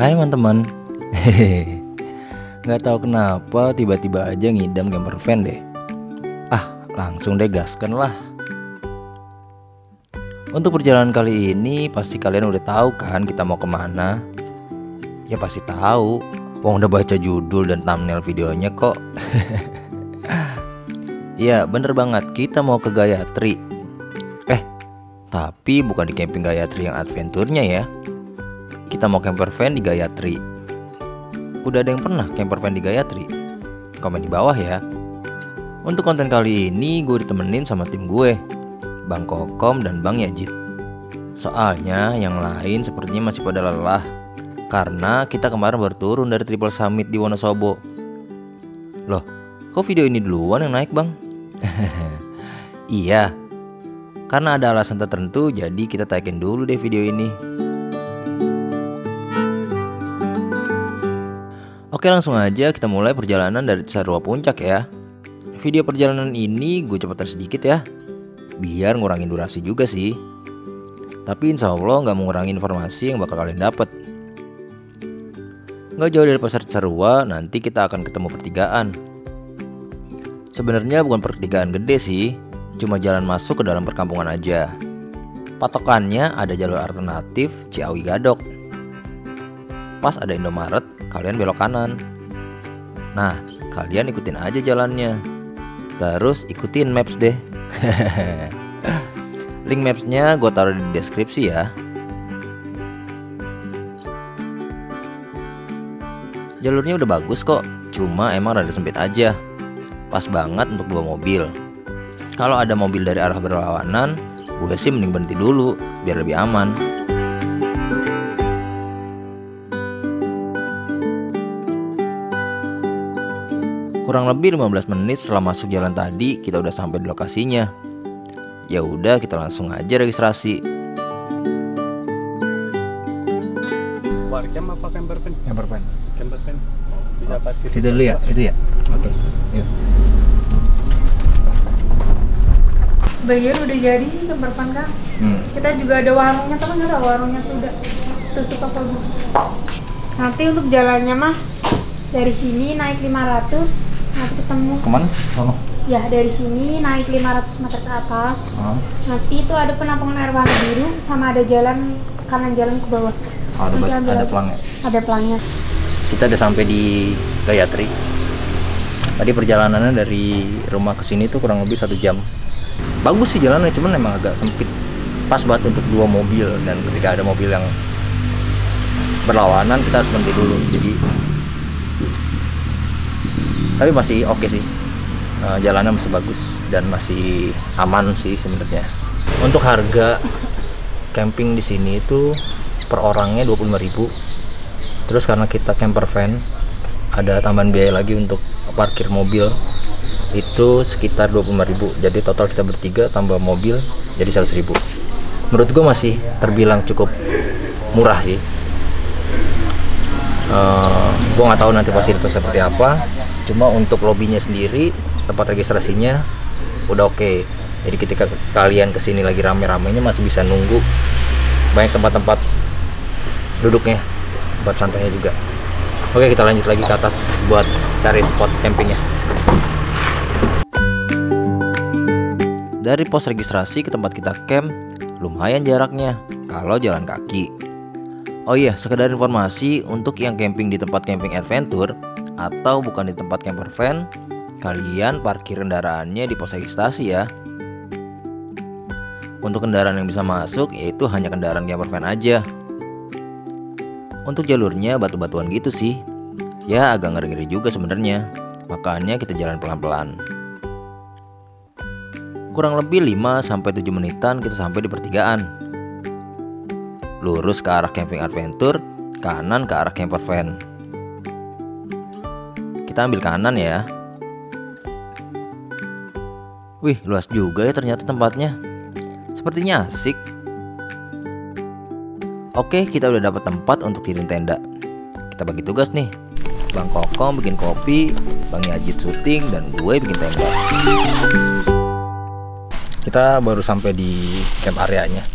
Hai teman-teman. Hehehe. Nggak tahu kenapa tiba-tiba aja ngidam camper van deh. Langsung deh gaskan lah. Untuk perjalanan kali ini pasti kalian udah tahu kan kita mau kemana. Ya pasti tahu, wong udah baca judul dan thumbnail videonya kok. Iya bener banget, kita mau ke Gayatri. Tapi bukan di camping Gayatri yang adventure-nya ya. Kita mau camper van di Gayatri. Udah ada yang pernah camper van di Gayatri? Komen di bawah ya. Untuk konten kali ini gue ditemenin sama tim gue, Bang Kokom dan Bang Yajid. Soalnya yang lain sepertinya masih pada lelah karena kita kemarin baru turun dari Triple Summit di Wonosobo. Loh, kok video ini duluan yang naik bang? Iya, karena ada alasan tertentu jadi kita tagin dulu deh video ini. Oke langsung aja kita mulai perjalanan dari Cisarua Puncak ya. Video perjalanan ini gue cepetan sedikit ya, biar ngurangin durasi juga sih. Tapi insya Allah gak mengurangi informasi yang bakal kalian dapet. Gak jauh dari pasar Cisarua nanti kita akan ketemu pertigaan. Sebenarnya bukan pertigaan gede sih, cuma jalan masuk ke dalam perkampungan aja. Patokannya ada jalur alternatif Ciawi Gadok. Pas ada Indomaret, kalian belok kanan. Nah, kalian ikutin aja jalannya. Terus ikutin maps deh. Link mapsnya gue taruh di deskripsi ya. Jalurnya udah bagus kok, cuma emang rada sempit aja. Pas banget untuk 2 mobil. Kalau ada mobil dari arah berlawanan, gue sih mending berhenti dulu biar lebih aman. Kurang lebih 15 menit setelah masuk jalan tadi kita udah sampai di lokasinya. Ya udah kita langsung aja registrasi. Warcam apa camper van? Camper van. Camper van. Bisa parkir. Situ dulu ya, itu ya. Oke. Yuk. Sebagian udah jadi sih camper van kan. Kita juga ada warungnya, tapi nggak tahu warungnya tuh udah tutup apa belum. Nanti untuk jalannya mah dari sini naik 500, nanti ketemu. Kemana? Sono. Ya dari sini naik 500 meter ke atas. Nanti itu ada penampungan air warna biru sama ada jalan kanan jalan ke bawah. Ada pelangnya. Ada pelangnya. Kita udah sampai di Gayatri. Tadi perjalanannya dari rumah ke sini tuh kurang lebih 1 jam. Bagus sih jalannya, cuman emang agak sempit. Pas banget untuk 2 mobil, dan ketika ada mobil yang berlawanan kita harus berhenti dulu. Jadi tapi masih oke sih. Jalannya masih bagus dan masih aman sih sebenarnya. Untuk harga camping di sini itu per orangnya 25.000. Terus karena kita camper van, ada tambahan biaya lagi untuk parkir mobil. Itu sekitar 25.000. Jadi total kita bertiga tambah mobil jadi 100.000. Menurut gue masih terbilang cukup murah sih. Gue nggak tahu nanti fasilitas seperti apa. Cuma untuk lobbynya sendiri, tempat registrasinya udah oke. Jadi ketika kalian kesini lagi rame-ramenya masih bisa nunggu. Banyak tempat-tempat duduknya, buat santainya juga. Oke, kita lanjut lagi ke atas buat cari spot campingnya. Dari pos registrasi ke tempat kita camp lumayan jaraknya kalau jalan kaki. Oh iya, sekedar informasi untuk yang camping di tempat camping adventure atau bukan di tempat camper van, kalian parkir kendaraannya di pos registrasi ya. Untuk kendaraan yang bisa masuk yaitu hanya kendaraan camper van aja. Untuk jalurnya batu-batuan gitu sih. Ya agak ngeri-ngeri juga sebenarnya. Makanya kita jalan pelan-pelan. Kurang lebih 5-7 menitan kita sampai di pertigaan. Lurus ke arah camping adventure, kanan ke arah camper van. Kita ambil kanan ya. Wih, luas juga ya ternyata tempatnya. Sepertinya asik. Oke, kita udah dapat tempat untuk diriin tenda. Kita bagi tugas nih. Bang Kokom bikin kopi, Bang Yajid syuting, dan gue bikin tenda. Kita baru sampai di camp areanya.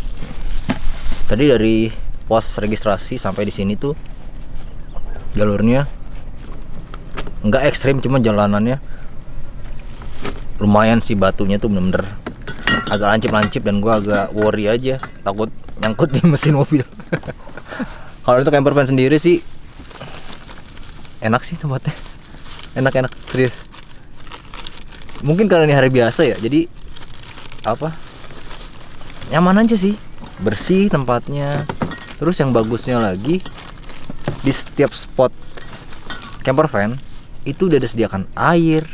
Tadi dari pos registrasi sampai di sini tuh jalurnya nggak ekstrim, cuma jalanannya lumayan sih, batunya tuh bener-bener agak lancip-lancip dan gua agak worry aja, takut nyangkut di mesin mobil. Kalau untuk camper van sendiri sih enak sih tempatnya, enak serius. Mungkin karena ini hari biasa ya, jadi apa, nyaman aja sih, bersih tempatnya. Terus yang bagusnya lagi, di setiap spot camper van itu udah disediakan air,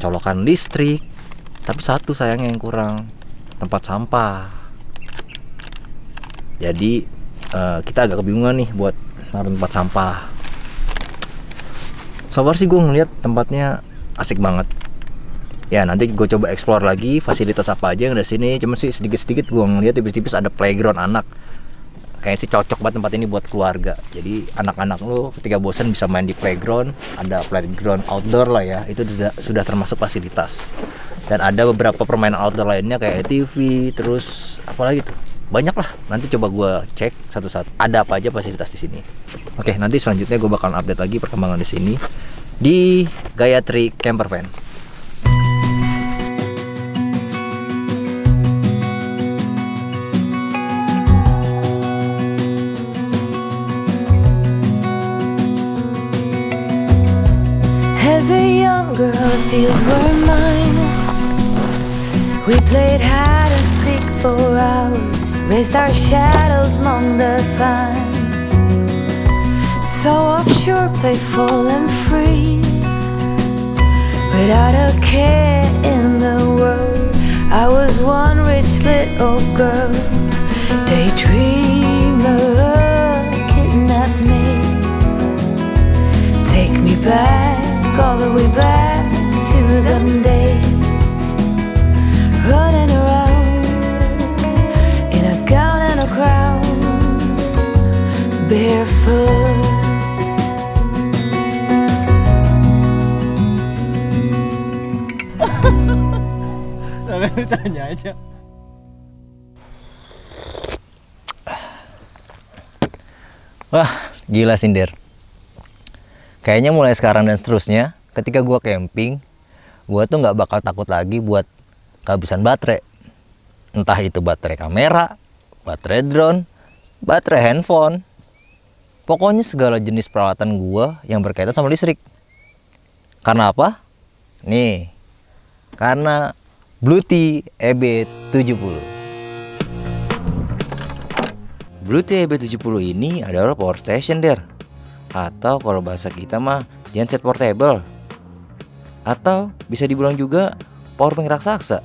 colokan listrik. Tapi satu sayangnya yang kurang, tempat sampah. Jadi kita agak kebingungan nih buat naruh tempat sampah. So far sih gue ngeliat tempatnya asik banget. Ya nanti gue coba explore lagi fasilitas apa aja yang ada sini. Cuma sih sedikit-sedikit gue ngeliat tipis-tipis ada playground anak. Kayaknya sih cocok banget tempat ini buat keluarga. Jadi anak-anak lo ketika bosan bisa main di playground. Ada playground outdoor lah ya. Itu sudah termasuk fasilitas. Dan ada beberapa permainan outdoor lainnya kayak TV. Terus apa lagi tuh? Banyak lah. Nanti coba gue cek satu-satu. Ada apa aja fasilitas di sini. Oke, nanti selanjutnya gue bakalan update lagi perkembangan di sini di Gayatri Camper Van. As a young girl, the fields were mine. We played hide and seek for hours, raised our shadows among the pines. So offshore, playful and free, without a care in the world. I was one rich little girl, daydreamer, kidnap me, take me back, all the way back to them days, running around in a gown and a crown, barefoot. Tanya aja. Wah, gila Sindir. Kayaknya mulai sekarang dan seterusnya, ketika gua camping, gua tuh nggak bakal takut lagi buat kehabisan baterai. Entah itu baterai kamera, baterai drone, baterai handphone. Pokoknya segala jenis peralatan gua yang berkaitan sama listrik. Karena apa? Nih, karena Bluetooth EB70. Bluetooth EB70 ini adalah power station, Der. Atau kalau bahasa kita mah genset portable. Atau bisa dibilang juga power bank raksasa.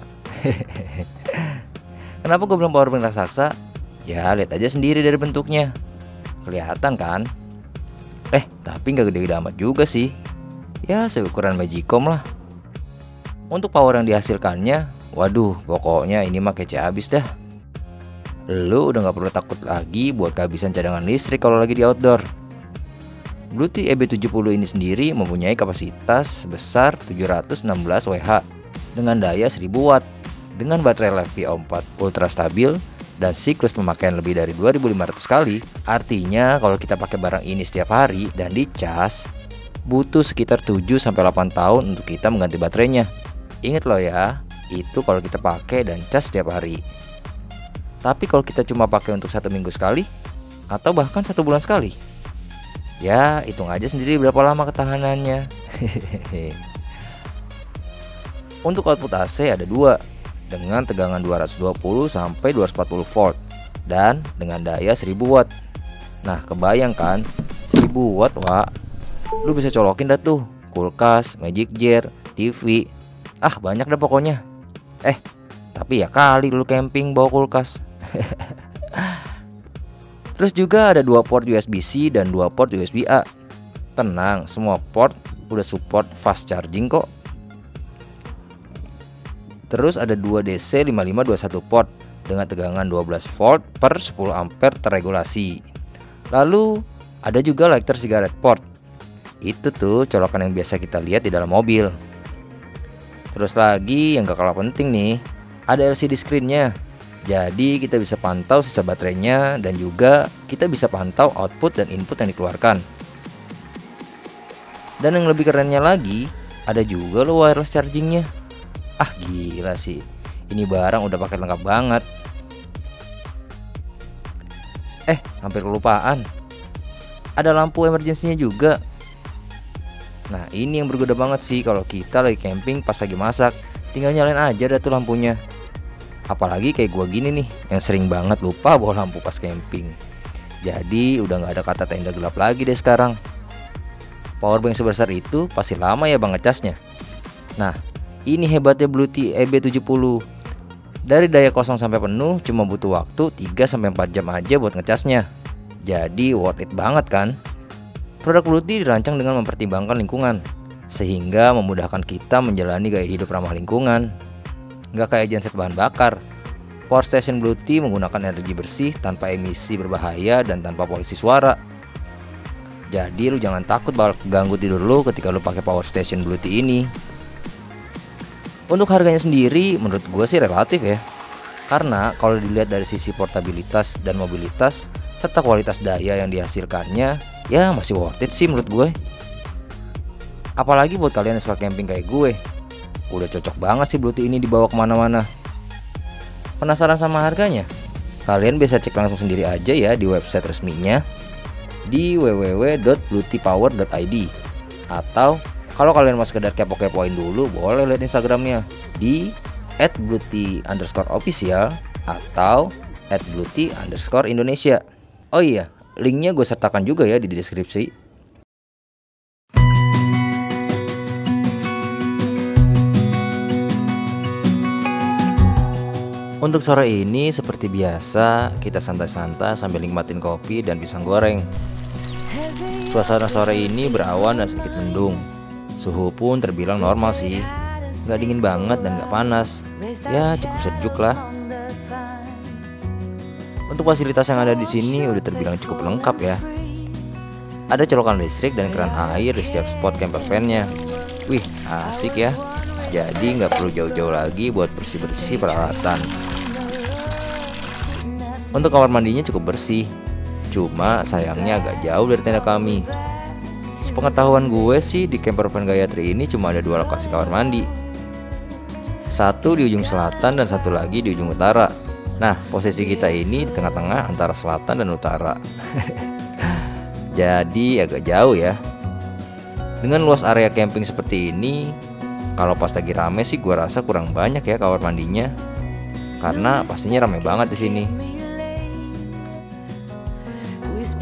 Kenapa gue bilang power bank raksasa? Ya lihat aja sendiri dari bentuknya. Kelihatan kan? Tapi nggak gede-gede amat juga sih. Ya seukuran Magicom lah. Untuk power yang dihasilkannya, waduh pokoknya ini mah kece abis dah. Lu udah nggak perlu takut lagi buat kehabisan cadangan listrik kalau lagi di outdoor. Bluetooth EB70 ini sendiri mempunyai kapasitas sebesar 716 Wh dengan daya 1000 Watt dengan baterai LiFePO4 ultra stabil dan siklus pemakaian lebih dari 2500 kali. Artinya kalau kita pakai barang ini setiap hari dan dicas, butuh sekitar 7-8 tahun untuk kita mengganti baterainya. Ingat loh ya, itu kalau kita pakai dan cas setiap hari. Tapi kalau kita cuma pakai untuk 1 minggu sekali atau bahkan 1 bulan sekali, ya hitung aja sendiri berapa lama ketahanannya. Untuk output AC ada 2 dengan tegangan 220 sampai 240 volt dan dengan daya 1000 watt. Nah kebayangkan 1000 watt, wah, lu bisa colokin dah tuh kulkas, magic jar, TV, banyak dah pokoknya. Tapi ya kali lu camping bawa kulkas. Terus juga ada 2 port USB-C dan 2 port USB-A. Tenang, semua port udah support fast charging kok. Terus ada 2 DC 5521 port dengan tegangan 12 volt per 10 ampere terregulasi. Lalu ada juga lighter cigarette port. Itu tuh colokan yang biasa kita lihat di dalam mobil. Terus lagi yang gak kalah penting nih, ada LCD screen-nya. Jadi kita bisa pantau sisa baterainya dan juga kita bisa pantau output dan input yang dikeluarkan. Dan yang lebih kerennya lagi, ada juga loh wireless chargingnya. Ah gila sih, ini barang udah paket lengkap banget. Hampir kelupaan, ada lampu emergensinya juga. Nah ini yang berguna banget sih kalau kita lagi camping pas lagi masak. Tinggal nyalain aja dah tuh lampunya. Apalagi kayak gua gini nih, yang sering banget lupa bawa lampu pas camping. Jadi udah gak ada kata tenda gelap lagi deh sekarang. Powerbank sebesar itu pasti lama ya bang ngecasnya. Nah ini hebatnya Bluetooth EB70. Dari daya kosong sampai penuh cuma butuh waktu 3-4 jam aja buat ngecasnya. Jadi worth it banget kan. Produk Bluetooth dirancang dengan mempertimbangkan lingkungan, sehingga memudahkan kita menjalani gaya hidup ramah lingkungan. Nggak kayak genset bahan bakar. Power Station Bluetooth menggunakan energi bersih tanpa emisi berbahaya dan tanpa polusi suara. Jadi lu jangan takut bakal ganggu tidur lu ketika lu pakai Power Station Bluetooth ini. Untuk harganya sendiri menurut gue sih relatif ya. Karena kalau dilihat dari sisi portabilitas dan mobilitas serta kualitas daya yang dihasilkannya, ya masih worth it sih menurut gue. Apalagi buat kalian yang suka camping kayak gue, udah cocok banget sih Bluetooth ini dibawa kemana-mana. Penasaran sama harganya? Kalian bisa cek langsung sendiri aja ya di website resminya di www.bluetoothpower.id. Atau kalau kalian mau sekedar kepo-kepoin dulu, boleh lihat Instagramnya di @bluetooth_official atau @bluetooth_Indonesia. Oh iya, linknya gue sertakan juga ya di deskripsi. Untuk sore ini seperti biasa kita santai-santai sambil nikmatin kopi dan pisang goreng. Suasana sore ini berawan dan sedikit mendung. Suhu pun terbilang normal sih, nggak dingin banget dan nggak panas, ya cukup sejuk lah. Untuk fasilitas yang ada di sini udah terbilang cukup lengkap ya. Ada colokan listrik dan keran air di setiap spot camper van-nya. Wih asik ya. Jadi nggak perlu jauh-jauh lagi buat bersih-bersih peralatan. Untuk kamar mandinya cukup bersih, cuma sayangnya agak jauh dari tenda kami. Sepengetahuan gue sih di camper van Gayatri ini cuma ada 2 lokasi kamar mandi. Satu di ujung selatan dan satu lagi di ujung utara. Nah posisi kita ini di tengah-tengah antara selatan dan utara. Jadi agak jauh ya. Dengan luas area camping seperti ini, kalau pas lagi rame sih gue rasa kurang banyak ya kamar mandinya. Karena pastinya rame banget di sini.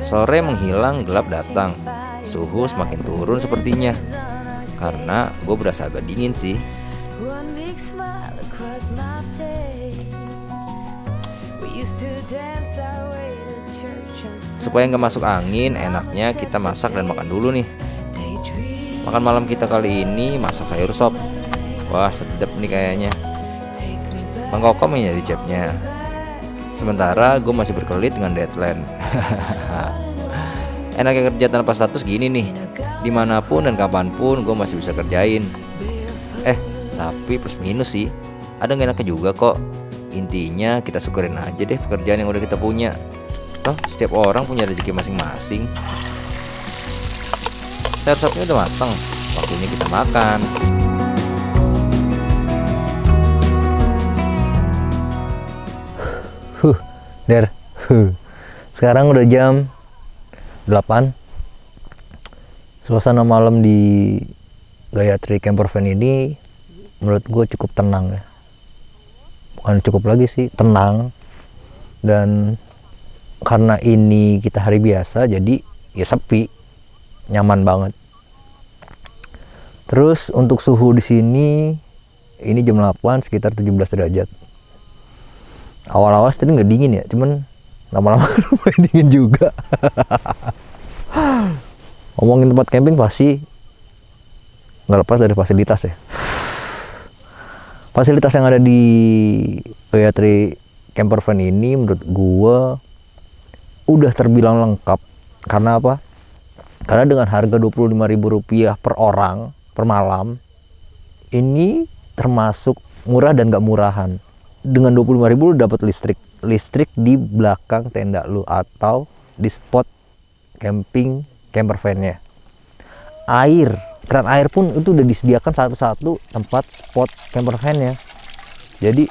Sore menghilang, gelap datang. Suhu semakin turun sepertinya. Karena gue berasa agak dingin sih. Supaya nggak masuk angin, enaknya kita masak dan makan dulu nih. Makan malam kita kali ini masak sayur sop. Wah sedep nih kayaknya. Bang Kokom ini di cepnya. Sementara gue masih berkelit dengan deadline. Enaknya kerja tanpa status gini nih, dimanapun dan kapanpun gue masih bisa kerjain. Tapi plus minus sih, ada gak enaknya juga kok. Intinya kita syukurin aja deh pekerjaan yang udah kita punya. Toh setiap orang punya rezeki masing-masing. Sayur sopnya udah matang, waktunya kita makan. Sekarang udah jam 8. Suasana malam di Gayatri Camper Van ini menurut gue cukup tenang ya. Bukan cukup lagi sih, tenang. Dan karena ini kita hari biasa jadi ya sepi, nyaman banget. Terus untuk suhu di sini ini jam 8 sekitar 17 derajat. Awal-awal tadi nggak dingin ya, cuman lama-lama lumayan dingin juga. Ngomongin tempat camping pasti nggak lepas dari fasilitas ya. Fasilitas yang ada di Gayatri Camper Van ini menurut gua udah terbilang lengkap. Karena apa? Karena dengan harga Rp25.000 per orang per malam, ini termasuk murah dan gak murahan. Dengan 25.000 lu dapat listrik di belakang tenda lu atau di spot camping camper van-nya. air. Keran air pun itu udah disediakan satu-satu tempat spot camper van ya. Jadi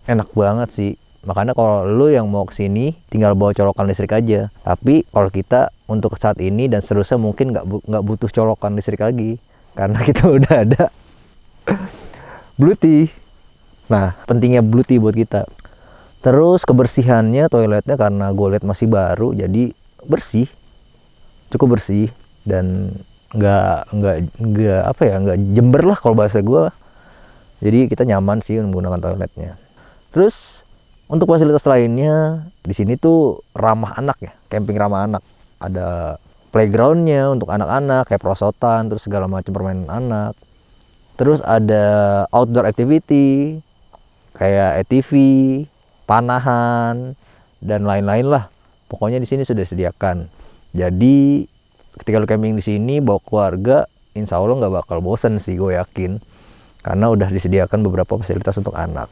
enak banget sih. Makanya kalau lu yang mau kesini tinggal bawa colokan listrik aja. Tapi kalau kita untuk saat ini dan seterusnya mungkin nggak butuh colokan listrik lagi karena kita udah ada Bluetooth. Nah, pentingnya Bluetooth buat kita. Terus kebersihannya toiletnya karena gue lihat masih baru, jadi bersih, cukup bersih dan nggak jember lah kalau bahasa gue. Jadi kita nyaman sih menggunakan toiletnya. Terus untuk fasilitas lainnya di sini tuh ramah anak ya, camping ramah anak. Ada playgroundnya untuk anak-anak kayak perosotan, terus segala macam permainan anak. Terus ada outdoor activity kayak ATV, panahan dan lain-lain lah. Pokoknya di sini sudah disediakan. Jadi ketika lu camping di sini bawa keluarga, insya Allah nggak bakal bosen sih, gue yakin. Karena udah disediakan beberapa fasilitas untuk anak.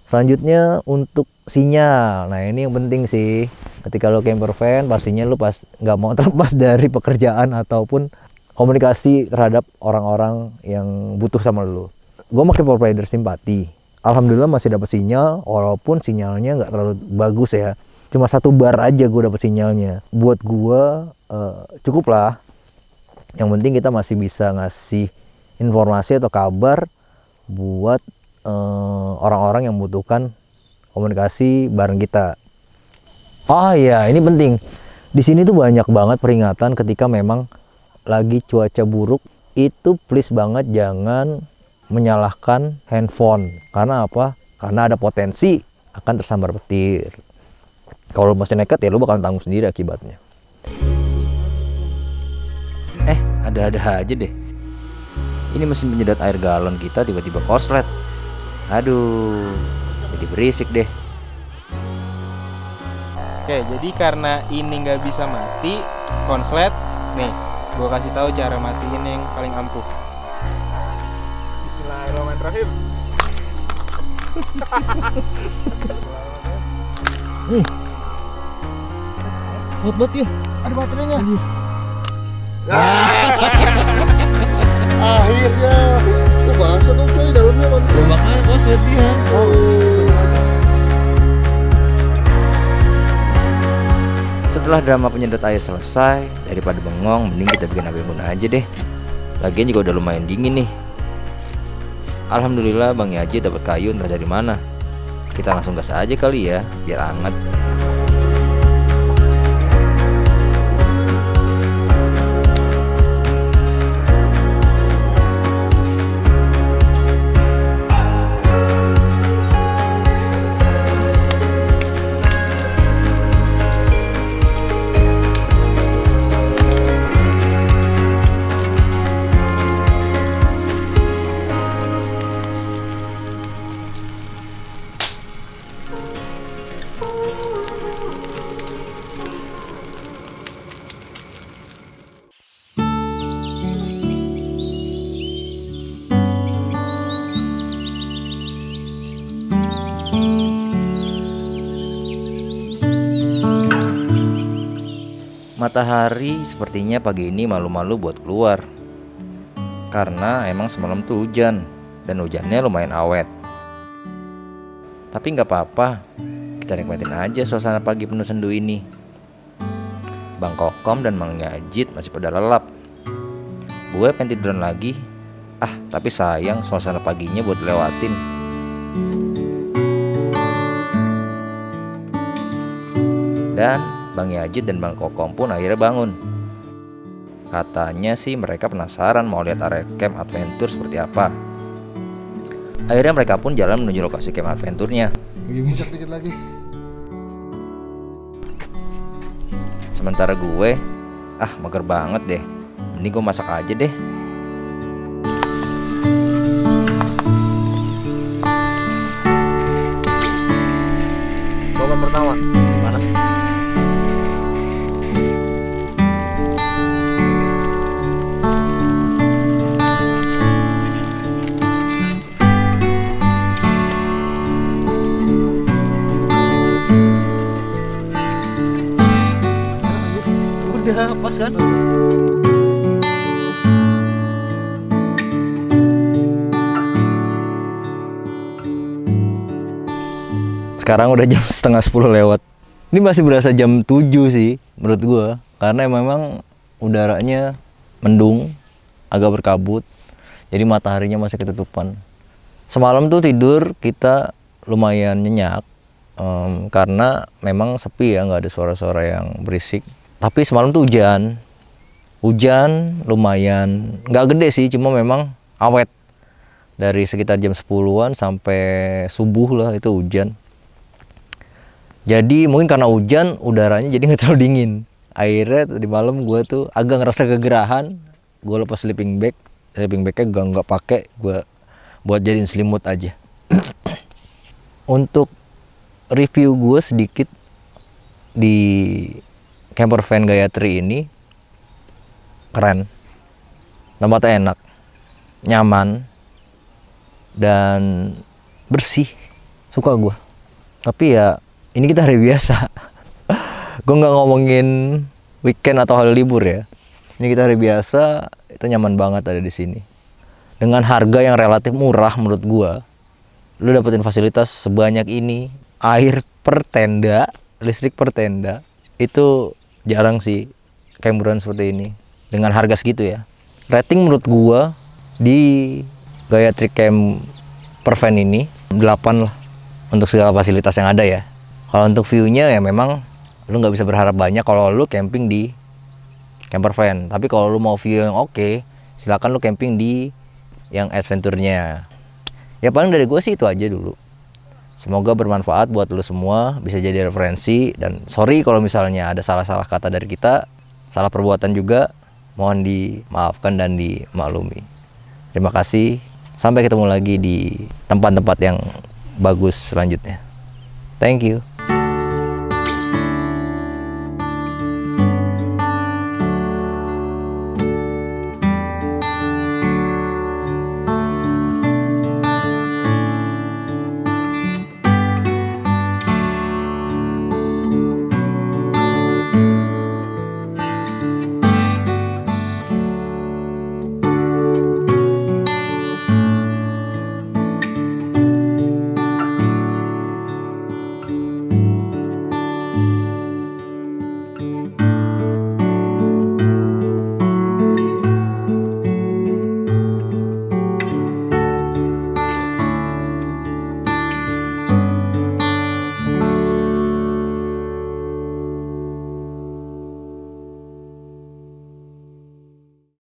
Selanjutnya untuk sinyal. Nah ini yang penting sih. Ketika lo camper van pastinya lo pas nggak mau terlepas dari pekerjaan ataupun komunikasi terhadap orang-orang yang butuh sama lo. Gue pakai provider simpati. Alhamdulillah masih dapat sinyal walaupun sinyalnya nggak terlalu bagus ya. Cuma 1 bar aja gue dapat sinyalnya. Buat gue cukup lah. Yang penting kita masih bisa ngasih informasi atau kabar buat orang-orang yang membutuhkan komunikasi bareng kita. Oh iya, ini penting. Di sini tuh banyak banget peringatan ketika memang lagi cuaca buruk. Itu please banget jangan menyalahkan handphone. Karena apa? Karena ada potensi akan tersambar petir. Kalau masih nekat ya lu bakal tanggung sendiri akibatnya. Ada-ada aja deh. Ini mesin penyedot air galon kita tiba-tiba korslet. Aduh, jadi berisik deh. Oke, jadi karena ini nggak bisa mati, konslet, nih, gua kasih tahu cara matiin yang paling ampuh. Bismillahirrahmanirrahim. Hot banget ya, ada baterainya. Akhirnya itu bahasa dong coy, dalamnya mana? Ya makanya konslet dia. Setelah drama penyedot air selesai, daripada bengong, mending kita bikin api unggun aja deh. Lagian juga udah lumayan dingin nih. Alhamdulillah Bang Yaji dapat kayu entah dari mana. Kita langsung gas aja kali ya, biar hangat. Matahari sepertinya pagi ini malu-malu buat keluar. Karena emang semalam tuh hujan, dan hujannya lumayan awet. Tapi nggak apa-apa, kita nikmatin aja suasana pagi penuh sendu ini. Bang Kokom dan Mang Yajid masih pada lelap. Gue pengen tiduran lagi. Tapi sayang suasana paginya buat lewatin. Dan Bang Yajid dan Bang Kokom pun akhirnya bangun. Katanya sih mereka penasaran mau lihat area camp adventure seperti apa. Akhirnya mereka pun jalan menuju lokasi camp adventure-nya. Nginjak dikit lagi. Sementara gue, mager banget deh. Mending gue masak aja deh. Momen pertama, panas. Udah pas kan? Sekarang udah jam setengah 10 lewat. Ini masih berasa jam 7 sih menurut gua, karena memang udaranya mendung, agak berkabut. Jadi mataharinya masih ketutupan. Semalam tuh tidur kita lumayan nyenyak, karena memang sepi ya, nggak ada suara-suara yang berisik. Tapi semalam tuh hujan lumayan, nggak gede sih, cuma memang awet. Dari sekitar jam 10-an sampai subuh lah itu hujan. Jadi mungkin karena hujan udaranya jadi nggak terlalu dingin. Akhirnya di malam gue tuh agak ngerasa kegerahan. Gue lepas sleeping bagnya nggak pakai, gue buat jadiin selimut aja. Untuk review gue sedikit di camper van Gayatri ini, keren, tempatnya enak, nyaman, dan bersih, suka gue. Tapi ya ini kita hari biasa. Gue nggak ngomongin weekend atau hari libur ya. Ini kita hari biasa, itu nyaman banget ada di sini. Dengan harga yang relatif murah menurut gue, lu dapetin fasilitas sebanyak ini, air per tenda, listrik per tenda, itu jarang sih camperan seperti ini dengan harga segitu ya. Rating menurut gue di Gayatri Camper Van ini 8 lah untuk segala fasilitas yang ada ya. Kalau untuk view-nya ya memang lu nggak bisa berharap banyak kalau lu camping di camper van. Tapi kalau lu mau view yang oke, silakan lu camping di yang adventure-nya. Ya paling dari gue sih itu aja dulu. Semoga bermanfaat buat lu semua, bisa jadi referensi. Dan sorry kalau misalnya ada salah-salah kata dari kita, salah perbuatan juga, mohon dimaafkan dan dimaklumi. Terima kasih. Sampai ketemu lagi di tempat-tempat yang bagus selanjutnya. Thank you.